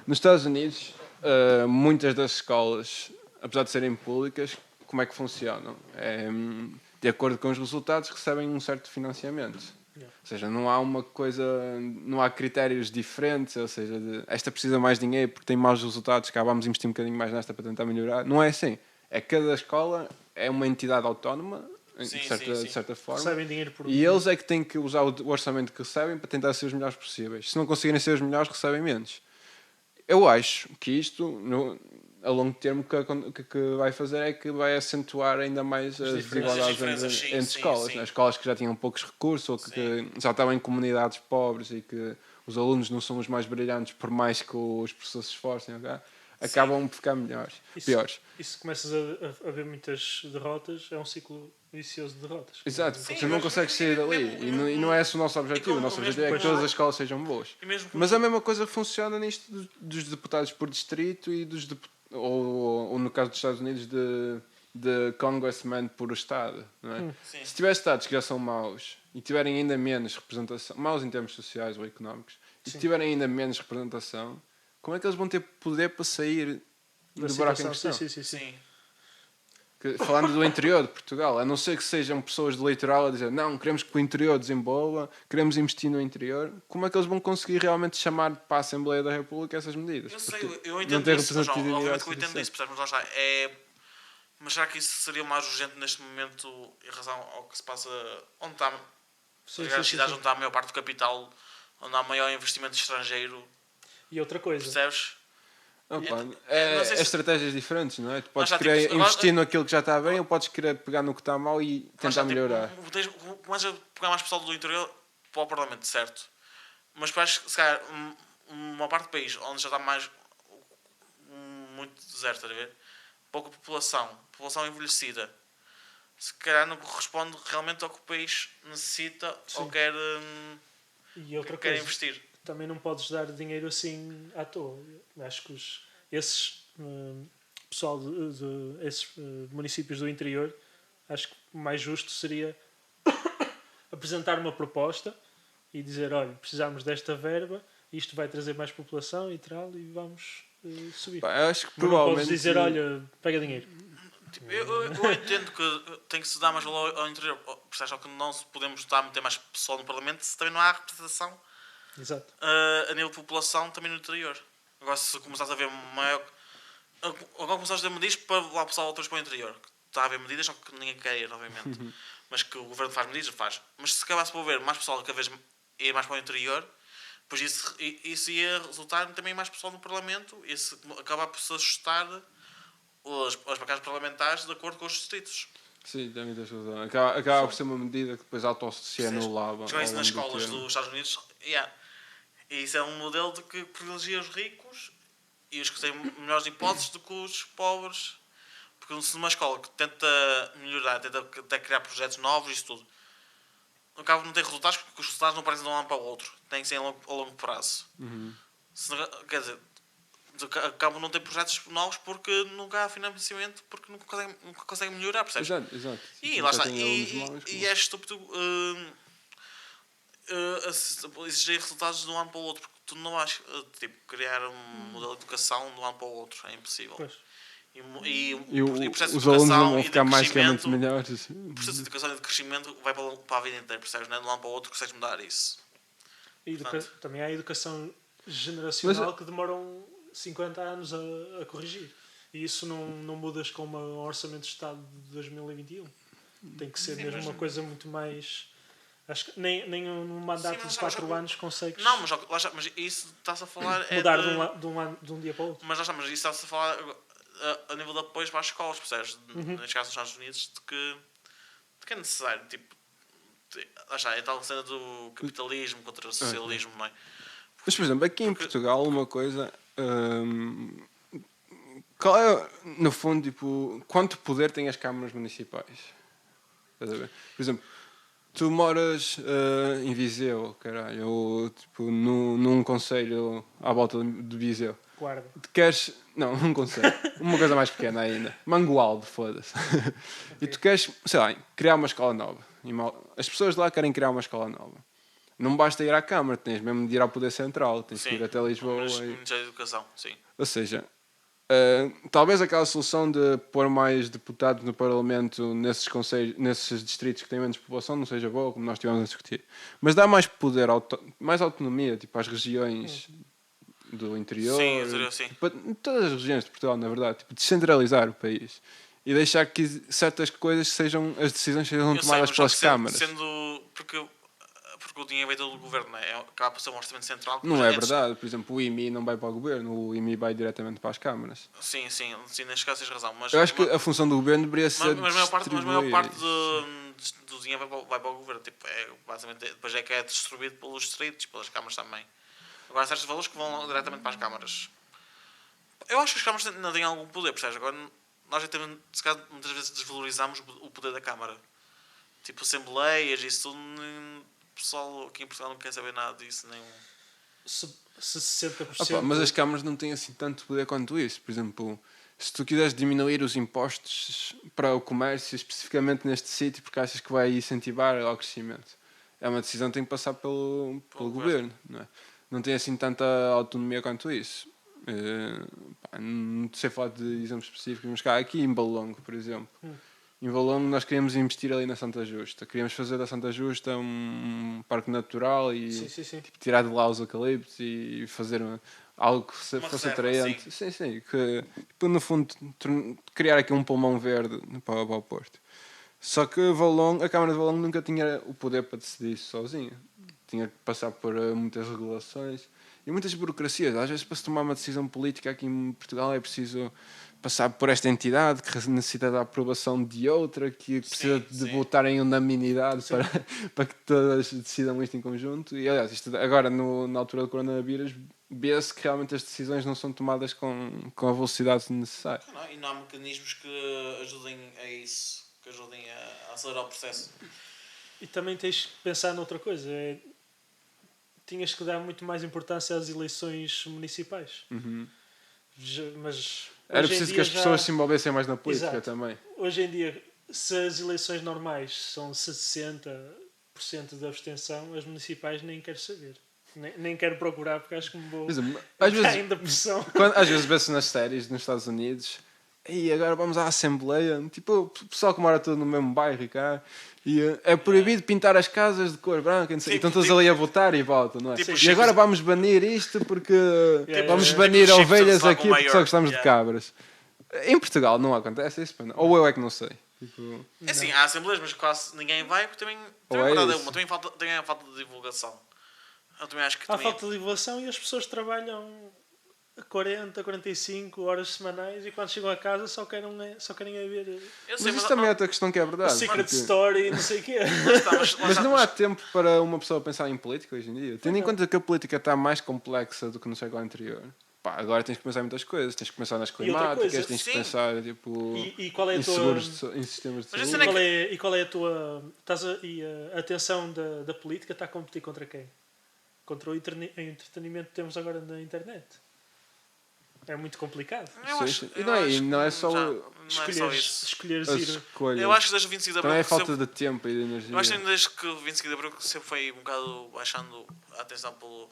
Nos Estados Unidos, muitas das escolas, apesar de serem públicas, como é que funcionam? De acordo com os resultados, recebem um certo financiamento. Ou seja, não há uma coisa, não há critérios diferentes, ou seja, esta precisa mais dinheiro porque tem maus resultados, cá vamos investir um bocadinho mais nesta para tentar melhorar. Não é assim. É cada escola é uma entidade autónoma, de certa forma, recebem dinheiro por e eles é que têm que usar o orçamento que recebem para tentar ser os melhores possíveis. Se não conseguirem ser os melhores, recebem menos. Eu acho que isto, a longo termo, que vai fazer é que vai acentuar ainda mais as desigualdades entre escolas. Sim. Né? Escolas que já tinham poucos recursos ou que já estavam em comunidades pobres e que os alunos não são os mais brilhantes, por mais que os professores se esforcem, okay? Acabam por ficar piores. E se começas a ver muitas derrotas, é um ciclo vicioso de derrotas. Exato, porque você não consegue sair dali. E não é esse o nosso objetivo. O nosso objetivo é que todas as escolas sejam boas. Mas a mesma coisa funciona nisto dos deputados por distrito e dos ou no caso dos Estados Unidos de congressmen por estado. Não é? Se tiver estados que já são maus e tiverem ainda menos representação, maus em termos sociais ou económicos, e tiverem ainda menos representação, como é que eles vão ter poder para sair do buraco em questão? Sim. Falando do interior de Portugal, a não ser que sejam pessoas do litoral a dizer não, queremos que o interior desenvolva, queremos investir no interior, como é que eles vão conseguir realmente chamar para a Assembleia da República essas medidas? Eu entendo isso, mas obviamente que eu entendo isso, mas será que isso seria mais urgente neste momento em razão ao que se passa onde está as cidades onde está a maior parte do capital, onde há maior investimento estrangeiro? E outra coisa, percebes? Estratégias diferentes, não é? Tu podes querer investir naquilo que já está bem ou podes querer pegar no que está mal e tentar melhorar. Começa a pegar mais pessoal do interior para o Parlamento, certo? Mas parece que se calhar uma parte do país onde já está mais muito deserto, estás a ver? Pouca população envelhecida, se calhar não corresponde realmente ao que o país necessita ou quer investir. Também não podes dar dinheiro assim à toa. Acho que esses pessoal esses municípios do interior, acho que o mais justo seria apresentar uma proposta e dizer, olha, precisamos desta verba, isto vai trazer mais população e tal, e vamos subir. Eu acho que mas não podes dizer, olha, pega dinheiro. Eu entendo que tem que se dar mais valor ao interior, só que não podemos estar a meter mais pessoal no Parlamento se também não há representação. Exato. A nível de população também no interior. Agora se começares a ver maior. Agora começares a ver medidas para lá passar outras para o interior. Está a haver medidas, só que ninguém quer ir, obviamente. Mas que o governo faz medidas, faz. Mas se acabasse por ver mais pessoal cada vez ir mais para o interior, pois isso ia resultar também mais pessoal no Parlamento e isso acaba por se ajustar as bancadas parlamentares de acordo com os distritos. Sim, também tens razão. Acaba por ser uma medida que depois se anulava. Já isso nas escolas dos Estados Unidos. E isso é um modelo de que privilegia os ricos e os que têm melhores hipóteses do que os pobres. Porque se numa escola que tenta melhorar, tenta até criar projetos novos e isso tudo, acaba de não ter resultados porque os resultados não aparecem de um ano para o outro. Tem que ser a longo prazo. Quer dizer, acabam de não ter projetos novos porque nunca há financiamento, porque nunca conseguem melhorar, percebes? Exato. E lá está. E é estúpido exigir resultados de um ano para o outro, porque tu não vais criar um modelo de educação de um ano para o outro, é impossível. Pois. E o processo de educação e de crescimento, melhores. O processo de educação e de crescimento vai para a vida inteira, percebes? Não é de um ano para o outro que consegues mudar isso. Também há a educação generacional que demoram 50 anos a corrigir. E isso não mudas com um orçamento de Estado de 2021. Tem que ser mesmo uma coisa muito mais... Acho que nem um mandato de 4 anos consegues... Não, mas isso está-se a falar... Mudar de um dia para o outro. Mas isso está-se a falar a nível de apoios para as escolas, percebes? Neste caso nos Estados Unidos, de que é necessário. É tal cena do capitalismo contra o socialismo, não é? Mas, por exemplo, aqui em Portugal, uma coisa... qual é, no fundo, quanto poder têm as câmaras municipais? Estás a ver? Por exemplo, tu moras em Viseu, caralho, ou num concelho à volta de Viseu. Guarda. Não, um concelho. Uma coisa mais pequena ainda. Mangualde, foda-se. Okay. E tu queres, sei lá, criar uma escola nova. As pessoas lá querem criar uma escola nova. não basta ir à Câmara, tens mesmo de ir ao Poder Central, tens Sim, que ir até Lisboa. o Ministério da Educação, sim. Ou seja, talvez aquela solução de pôr mais deputados no Parlamento nesses conselhos, nesses distritos que têm menos população não seja boa, como nós estivemos a discutir. Mas dá mais poder, mais autonomia, tipo às regiões do interior, Sim, interior, sim. tipo, todas as regiões de Portugal, na verdade, tipo, descentralizar o país e deixar que certas coisas sejam, as decisões sejam tomadas pelas câmaras. Porque o dinheiro vem do governo, não é? Acaba por ser um orçamento central. Não é verdade, por exemplo, o IMI não vai para o governo, o IMI vai diretamente para as câmaras. Sim, neste caso tens razão. Mas, eu acho que a função do governo deveria ser mas a maior parte do dinheiro vai para o governo. Tipo, basicamente, depois é que é distribuído pelos distritos, pelas câmaras também. Agora, há certos valores que vão diretamente para as câmaras. Eu acho que as câmaras ainda têm algum poder, percebes? Agora, nós já temos, se calhar, muitas vezes desvalorizamos o poder da Câmara. Tipo, assembleias, isso tudo. O pessoal aqui em Portugal não quer saber nada disso. Nem... Se 60%. Mas as câmaras não têm assim tanto poder quanto isso. Por exemplo, se tu quiseres diminuir os impostos para o comércio, especificamente neste sítio, porque achas que vai incentivar ao crescimento, é uma decisão que tem que passar pelo governo. Não é? Não tem assim tanta autonomia quanto isso. Não sei falar de exemplos específicos, mas cá aqui em Balongo, por exemplo. Em Valongo nós queríamos investir ali na Santa Justa. Queríamos fazer da Santa Justa um parque natural e Sim. Tipo, tirar de lá os eucaliptos e fazer algo que fosse atraente. Sim. Que, tipo, no fundo, criar aqui um pulmão verde para o Porto. Só que a Câmara de Valongo nunca tinha o poder para decidir isso sozinha. Tinha que passar por muitas regulações e muitas burocracias. Às vezes, para se tomar uma decisão política aqui em Portugal, é preciso passar por esta entidade que necessita da aprovação de outra, que precisa de votar em unanimidade para que todas decidam isto em conjunto. E aliás, isto agora na altura do coronavírus, vê-se que realmente as decisões não são tomadas com a velocidade necessária. E não há mecanismos que ajudem a isso, que ajudem a acelerar o processo. E também tens que pensar noutra coisa. Tinhas que dar muito mais importância às eleições municipais. Mas era preciso que as pessoas se envolvessem mais na política. Exato. Também. Hoje em dia, se as eleições normais são 60% de abstenção, as municipais nem quero saber. Nem quero procurar porque acho que me vou cair da pressão. Às vezes vê-se nas séries nos Estados Unidos e agora vamos à Assembleia, tipo, o pessoal que mora todo no mesmo bairro cá, e é proibido pintar as casas de cor branca, não sei, estão todos ali a votar e votam, não é? E agora vamos banir isto porque vamos banir ovelhas aqui porque só gostamos de cabras. Em Portugal não acontece isso, ou eu é que não sei. Tipo... É assim, há assembleias, mas quase ninguém vai porque também também há falta de divulgação. Eu também acho que há falta de divulgação e as pessoas trabalham 40, 45 horas semanais e quando chegam a casa só querem ver. Mas isso também é outra questão que é verdade. Secret Story e não sei o quê. Mas não há tempo para uma pessoa pensar em política hoje em dia. Tendo em conta que a política está mais complexa do que no século anterior. Agora tens que pensar em muitas coisas. Tens que pensar nas climáticas, tens que pensar tipo, qual é em sistemas de saúde. E qual é a tua... a atenção da política está a competir contra quem? Contra o entretenimento que temos agora na internet. É muito complicado. E não é só escolheres ir. Eu acho que desde o 25 de Abril... Também é falta de tempo e de energia. Eu acho que desde que o 25 de Abril sempre foi um bocado baixando a atenção pelo...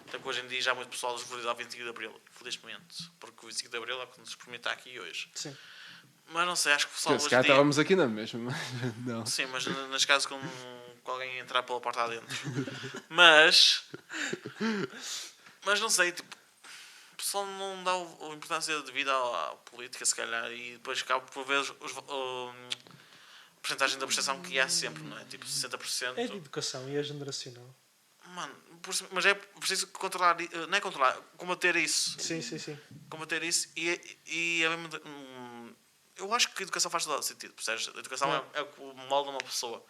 Até que hoje em dia já muito pessoal desvaloriza o 25 de Abril, felizmente. Porque o 25 de Abril é o que nos permite estar aqui hoje. Sim. Mas não sei, acho que o pessoal hoje em dia... estávamos aqui na mesma. Não. Sim, mas nas casas com alguém entrar pela porta adentro. Mas não sei, tipo... O pessoal não dá a importância devida à política, se calhar, e depois acaba por ver a porcentagem da prestação que há sempre, não é? Tipo 60%. É de educação e é generacional. Mano, mas é preciso controlar, não é controlar, combater isso. Sim. Combater isso e é mesmo. Eu acho que a educação faz todo sentido, percebes? A educação é o que molda uma pessoa.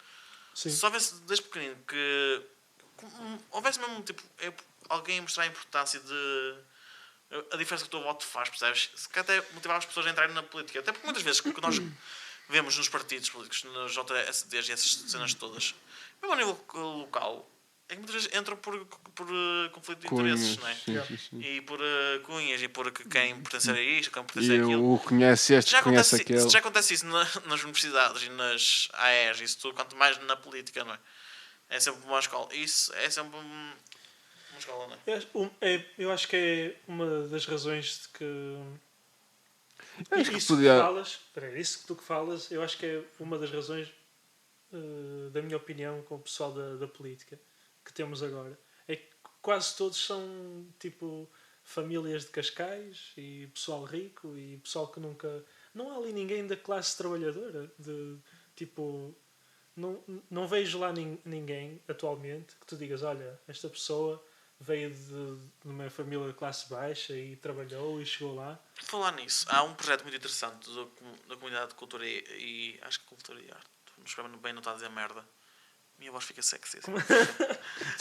Sim. Se houvesse desde pequenino que houvesse mesmo tipo, alguém a mostrar a importância de. A diferença que o teu voto faz, percebes? Se calhar até motivar as pessoas a entrarem na política. Até porque muitas vezes o que nós vemos nos partidos políticos, nos JSDs e essas cenas todas, mesmo a nível local, é que muitas vezes entram por conflito de interesses, não é? Sim. E por cunhas, e por quem pertencer a isto, quem pertencer a aquilo. E o conhece este, conhece aquele. Já acontece isso nas universidades e nas AES, isso tudo, quanto mais na política, não é? É sempre uma escola. Isso é sempre uma escola, não é? Eu acho que é uma das razões de que. Acho que Isso que podia. tu falas, isso que tu que falas, eu acho que é uma das razões, da minha opinião, com o pessoal da política que temos agora. É que quase todos são tipo famílias de Cascais e pessoal rico e pessoal que nunca. Não há ali ninguém da classe trabalhadora. Tipo. Não vejo lá ninguém atualmente que tu digas: olha, esta pessoa veio de uma família de classe baixa e trabalhou e chegou lá. Por falar nisso, há um projeto muito interessante da comunidade de cultura e acho que cultura e arte. Não escrevendo bem, não está a dizer merda. Minha voz fica sexy.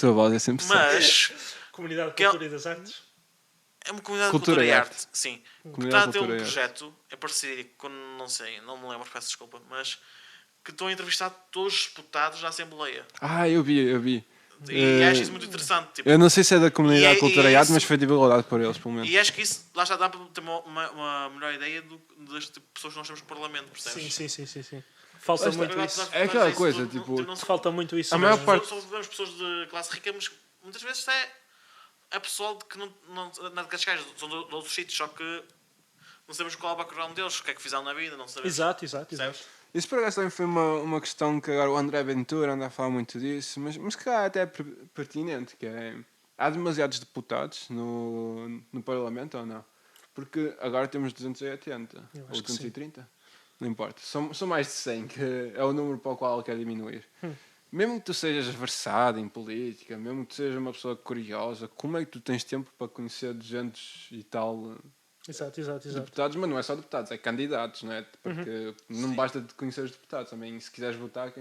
Tua voz é sempre sexy. Mas Comunidade de Que é- Cultura e das Artes? é uma comunidade Cultura de cultura e e arte. arte. Sim. Que Comunidade está a ter Cultura um e Arte. projeto, em parceria com, não sei, não me lembro, peço desculpa, mas que estão a entrevistar todos os deputados da Assembleia. Eu vi. E acho isso muito interessante. Tipo, Eu não sei se é da comunidade E é- Cultura e e é Arte, mas esse- foi divulgado por eles, pelo menos. e acho que isso, lá está, dá para ter uma melhor ideia das tipo, pessoas que nós temos no Parlamento, percebes? Sim. Falta Lá está. muito isso. É aquela coisa, tipo, Falta muito isso. A maior mesmo. parte- Só vemos pessoas de classe rica, mas muitas vezes é pessoal de que não é de Cascais, são de outros sítios, só que não sabemos qual é o background deles, o que é que fizeram na vida, não sabemos. Exato. Percebes? Isso por acaso também foi uma questão que agora o André Ventura anda a falar muito disso, mas que cá até é pertinente, que é... Há demasiados deputados no Parlamento ou não? Porque agora temos 280 Eu ou acho que sim. 230. Não importa. São mais de 100, que é o número para o qual ele quer diminuir. Mesmo que tu sejas versado em política, mesmo que tu sejas uma pessoa curiosa, como é que tu tens tempo para conhecer 200 e tal Exato. deputados? Mas não é só deputados, é candidatos, não é? Porque não basta de conhecer os deputados, também se quiseres votar,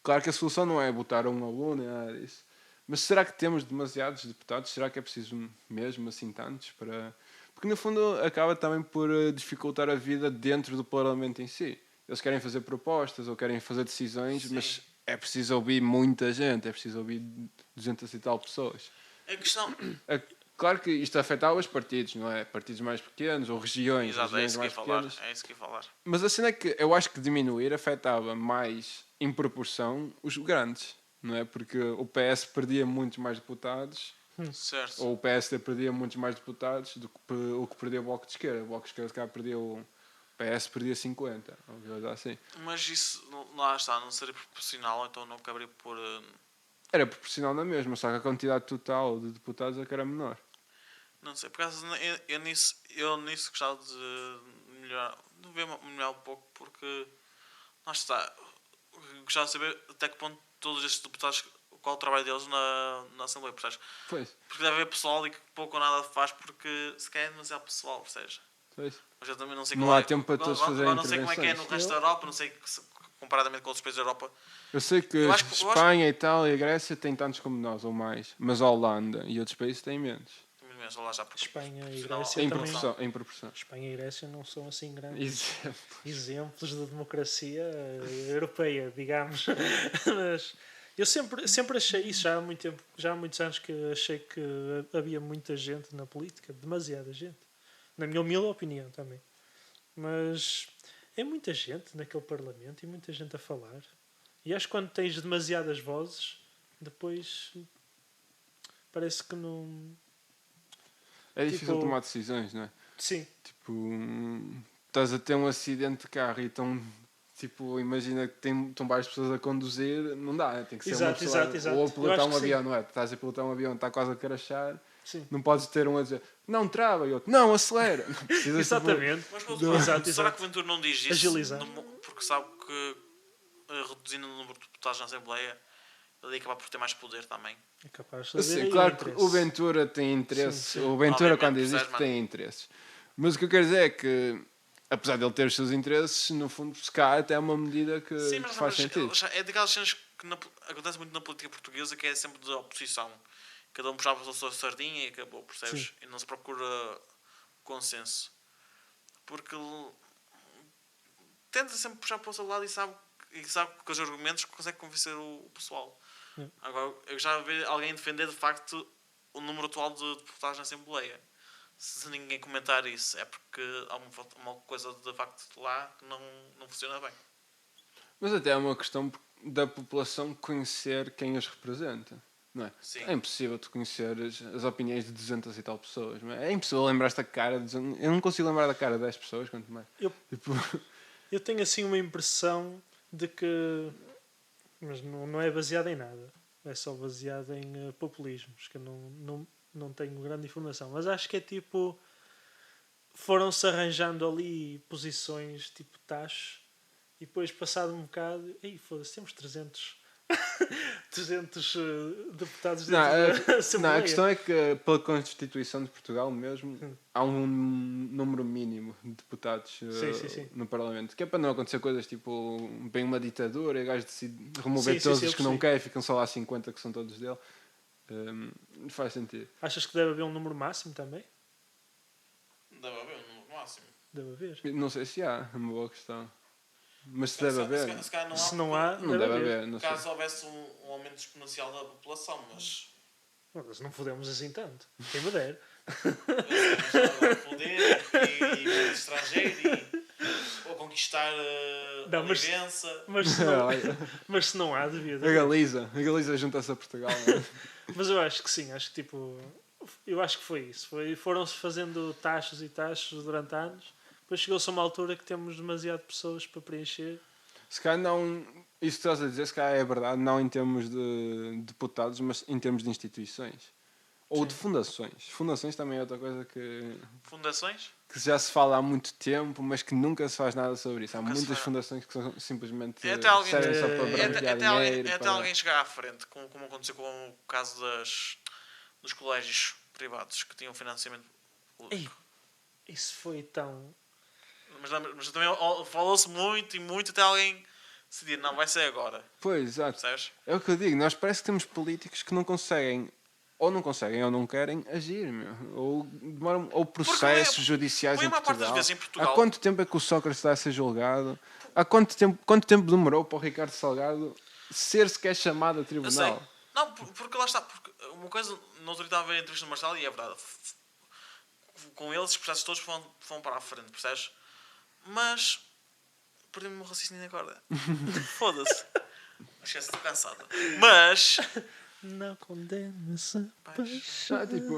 claro que a solução não é votar um aluno, nem nada disso. Mas será que temos demasiados deputados? Será que é preciso mesmo assim tantos para... Porque no fundo acaba também por dificultar a vida dentro do Parlamento em si. Eles querem fazer propostas ou querem fazer decisões, Sim. mas é preciso ouvir muita gente, é preciso ouvir 200 e tal pessoas. A questão. Claro que isto afetava os partidos, não é? Partidos mais pequenos ou regiões, Exato, é regiões isso que ia mais falar. pequenas. É isso que ia falar. Mas a cena é que eu acho que diminuir afetava mais em proporção os grandes, não é? Porque o PS perdia muitos mais deputados, Certo. ou o PSD perdia muitos mais deputados do que o que perdia o Bloco de Esquerda. O Bloco de Esquerda cá perdia o PS perdia 50, ou coisa assim. Mas isso, lá está, não seria proporcional, então não caberia por. Era proporcional na mesma, só que a quantidade total de deputados é que era menor. Não sei, por causa eu nisso gostava de melhorar, melhorar um pouco, porque lá está. Gostava de saber até que ponto todos estes deputados, qual é o trabalho deles na Assembleia, percebes? Pois. Porque deve haver pessoal e que pouco ou nada faz porque se calhar é demasiado pessoal, percebes? Pois. Mas eu também não sei Não qual há é, tempo para todos fazerem não sei como é que é no intervenções. resto da Europa, não sei comparadamente com outros países da Europa. Eu sei que Eu acho que- Espanha, Itália e Grécia têm tantos como nós, ou mais. Mas a Holanda e outros países têm menos. Mesmo lá já porque, Espanha e afinal, Grécia Em também. proporção. Em proporção. Espanha e Grécia não são assim grandes Exemplo. exemplos de democracia europeia, digamos. Mas eu sempre achei isso, já há muito tempo, já há muitos anos que achei que havia muita gente na política, demasiada gente. Na minha humilde opinião também. Mas é muita gente naquele Parlamento e muita gente a falar. E acho que quando tens demasiadas vozes, depois parece que não. É difícil Tipo- tomar decisões, não é? Sim, Tipo, estás a ter um acidente de carro e estão, tipo, imagina que estão várias pessoas a conduzir, não dá, tem que ser uma Exato, pessoa. exato. Ou a Eu pilotar acho um que sim. avião, não é? Estás a pilotar um avião, está quase a crashar, sim. não podes ter um a dizer, não trava, e outro, não, acelera. Não precisas, Exatamente. Mas Exato, será exato. que o Ventura não diz isso? Agilizar. Porque sabe que reduzindo o número de deputados na Assembleia, ele ia acabar por ter mais poder também. É capaz de Assim, haver aí claro um que interesse. o Ventura tem interesses. Sim. O Ventura, Obviamente, quando diz percebes, isto, mano? tem interesses. Mas o que eu quero dizer é que, apesar de ele ter os seus interesses, no fundo, se cá até é uma medida que Sim, mas faz sentido. é daquelas cenas que acontece muito na política portuguesa, que é sempre de oposição. Cada um puxava a sua sardinha e acabou, percebes? Sim. E não se procura consenso. Porque tenta sempre puxar para o seu lado e sabe que com os argumentos consegue convencer o pessoal. Agora, eu já vi alguém defender de facto o número atual de deputados na Assembleia. Se ninguém comentar isso, é porque há uma coisa de facto lá que não funciona bem. Mas até é uma questão da população conhecer quem os representa. Não é? Sim. É impossível tu conhecer as opiniões de 200 e tal pessoas. Não é? É impossível lembrar-te da cara. Eu não consigo lembrar da cara de 10 pessoas, quanto mais. Tipo, Eu tenho assim uma impressão de que. Mas não é baseado em nada. É só baseado em populismos, que eu não tenho grande informação. Mas acho que é tipo. Foram-se arranjando ali posições tipo tachos e depois, passado um bocado. Ei, foda-se, temos 300. 300 deputados não, dentro da não, Assembleia. a questão é que pela Constituição de Portugal mesmo há um número mínimo de deputados Sim. no Parlamento. Que é para não acontecer coisas tipo bem uma ditadura e o gajo decide remover todos Sim, os que não quer e ficam só lá 50 que são todos dele. Faz sentido. Achas que deve haver um número máximo também? Deve haver um número máximo. Deve haver. Não sei se há, é uma boa questão. Mas se deve haver. Se calhar não há, Se não há, Não deve haver, não sei. caso houvesse um aumento exponencial da população, mas Mas não fodemos assim tanto. Quem me der. poder e estrangeiro ou conquistar Não, a mas- Livença. Mas se não há, devia de A haver. Galiza junta-se a Portugal. Mas eu acho que sim, acho que tipo. Eu acho que foi isso. Foram-se fazendo taxas e taxas durante anos. Depois chegou-se a uma altura que temos demasiado pessoas para preencher. Se calhar não. Isso que estás a dizer, se calhar é verdade, não em termos de deputados, mas em termos de instituições. Ou Sim. de fundações. Fundações também é outra coisa Fundações? que já se fala há muito tempo, mas que nunca se faz nada sobre isso. Há Nunca se muitas faz. fundações que são simplesmente Até alguém, servem só para é branquear até dinheiro. até alguém chegar à frente, como aconteceu com o caso dos colégios privados que tinham financiamento público. Isso foi tão. Mas também falou-se muito e muito até alguém decidir, não, vai ser agora. Pois, exato. Percebes? É o que eu digo, nós parece que temos políticos que não conseguem ou não querem agir, meu. Ou demoram, ou processos judiciais foi em a maior parte das Portugal. vezes em Portugal. Há quanto tempo é que o Sócrates está a ser julgado? Há quanto tempo demorou para o Ricardo Salgado ser sequer chamado a Eu sei. tribunal? Não, porque lá está. Porque uma coisa, na outra estava a ver a entrevista do Marcelo e é verdade. Com eles, os processos todos vão para a frente, percebes? Mas perdi-me o meu raciocínio agora. Foda-se. Esquece, estou cansado. Mas. Não condena-se a paixão. Ah, tipo,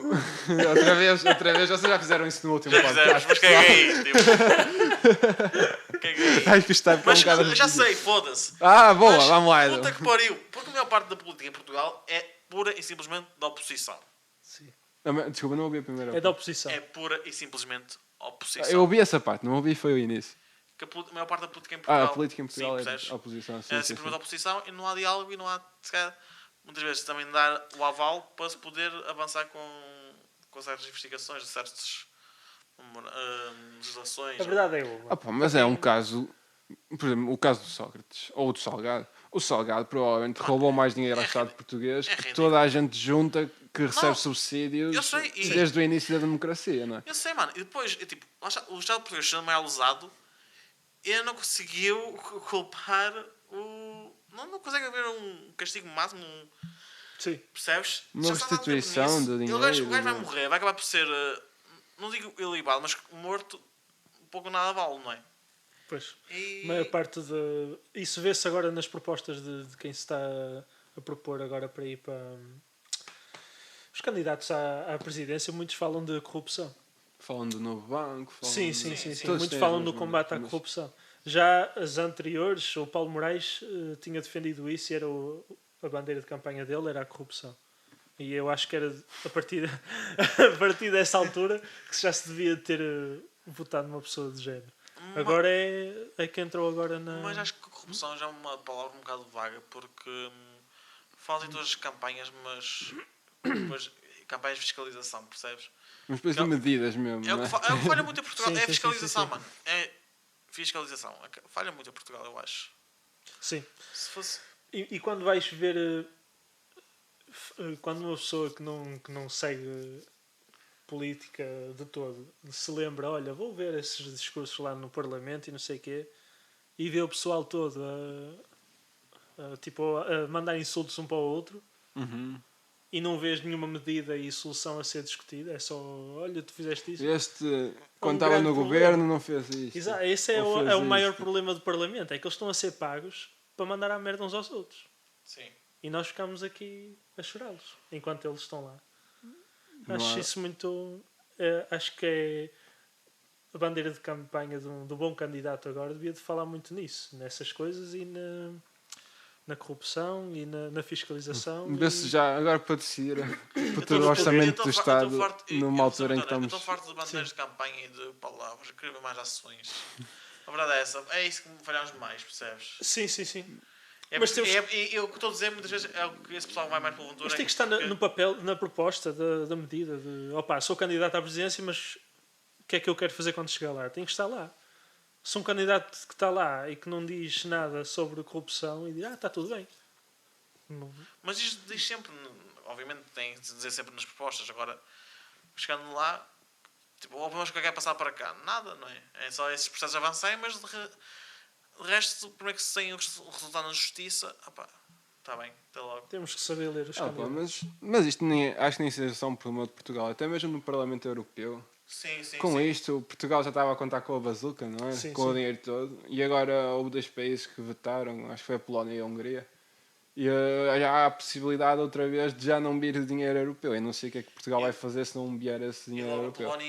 outra vez, vocês já fizeram isso no último Já fizemos, podcast. mas caguei. Tipo, caguei. Acho que isto está Mas um bocado já sei, foda-se. Ah, boa, Mas, vamos lá. puta que pariu. Porque a maior parte da política em Portugal é pura e simplesmente da oposição. Sim. Desculpa, não ouvi a primeira É da parte. oposição. É pura e simplesmente oposição. Eu ouvi essa parte, não ouvi foi o início. Que a maior parte da política em Portugal. A política em Portugal sim, é percebes? a oposição. Sim, É sim, simplesmente sim. oposição e não há diálogo e não há, se calhar, muitas vezes também dar o aval para se poder avançar com certas investigações, de certas legislações. A verdade é uma. Pá, mas é um caso, por exemplo, o caso do Sócrates ou do Salgado. O Salgado provavelmente roubou mais dinheiro ao Estado português que ridículo. toda a gente junta que recebe Não, subsídios eu sei, e- desde o início da democracia, não é? Eu sei, mano. E depois, tipo, lá está, o Estado português sendo maior usado, ele não conseguiu culpar o... Não consegue haver um castigo máximo, Sim. percebes? Uma Já está há tanto tempo restituição nisso. do E o gajo dinheiro, vai não é? morrer, vai acabar por ser, não digo ilibado, mas morto, pouco nada vale, não é? Pois. E... A maior parte de. Isso vê-se agora nas propostas de quem se está a propor agora para ir para. Os candidatos à presidência, muitos falam de corrupção. Falam do novo banco. Falam Sim. Todos Muitos têm falam as do mesmas, combate à mas- corrupção. Já as anteriores, o Paulo Moraes tinha defendido isso e era a bandeira de campanha dele era a corrupção. E eu acho que era a partir, a partir dessa altura que já se devia ter votado numa pessoa de género. Agora é que entrou agora na... Mas acho que corrupção já é uma palavra um bocado vaga, porque fazem todas as campanhas, mas depois, campanhas de fiscalização, percebes? Mas depois de medidas mesmo, É o não que, é? é o que falha muito em Portugal, Sim, é a sim, fiscalização, sim. mano. É fiscalização. Falha muito em Portugal, eu acho. Sim. Se fosse... E quando vais ver... Quando uma pessoa que não segue política de todo se lembra, olha, vou ver esses discursos lá no Parlamento e não sei o quê, e vê o pessoal todo tipo, a mandar insultos um para o outro, Uhum. e não vês nenhuma medida e solução a ser discutida. É só, olha, tu fizeste isso. Quando um estava grande no problema. governo, não fez isto. Exato, esse é Ou o, fez é o maior isto. problema do Parlamento. É que eles estão a ser pagos para mandar a merda uns aos outros. Sim. E nós ficamos aqui a chorá-los enquanto eles estão lá. Não Acho há- isso muito. Acho que é a bandeira de campanha do bom candidato agora. Devia de falar muito nisso, nessas coisas e na corrupção e na fiscalização. Vê-se já, agora para decidir o Eu futuro estou orçamento do farto- Estado, eu estou farto- numa eu altura em que Eu estamos. estou farto de bandeiras de campanha e de palavras. Eu queria ver mais ações. A verdade é essa. É isso que falhamos mais, percebes? Sim. É, Mas temos- o que estou a dizer muitas vezes é o que esse pessoal vai mais para o futuro. Mas tem que estar no papel, na proposta da medida. Opa, sou candidato à presidência, mas o que é que eu quero fazer quando chegar lá? Tem que estar lá. Se um candidato que está lá e que não diz nada sobre corrupção e diz, está tudo bem. Não- Mas isto diz sempre, obviamente tem de dizer sempre nas propostas. Agora, chegando lá, tipo, vamos que quer passar para cá. Nada, não é? É só esses processos avançarem, mas de resto, como é que se tem o resultado na justiça? Está bem, até logo. Temos que saber ler os candidatos. Mas isto nem, acho que nem seja só um problema de Portugal, até mesmo no Parlamento Europeu. Sim. Com isto, Portugal já estava a contar com a bazuca, não é? Sim, com sim. o dinheiro todo. E agora houve 2 países que votaram, acho que foi a Polónia e a Hungria. E já há a possibilidade outra vez de já não vir dinheiro europeu. Eu não sei o que é que Portugal vai fazer se não vier esse E dinheiro logo a europeu. Polónia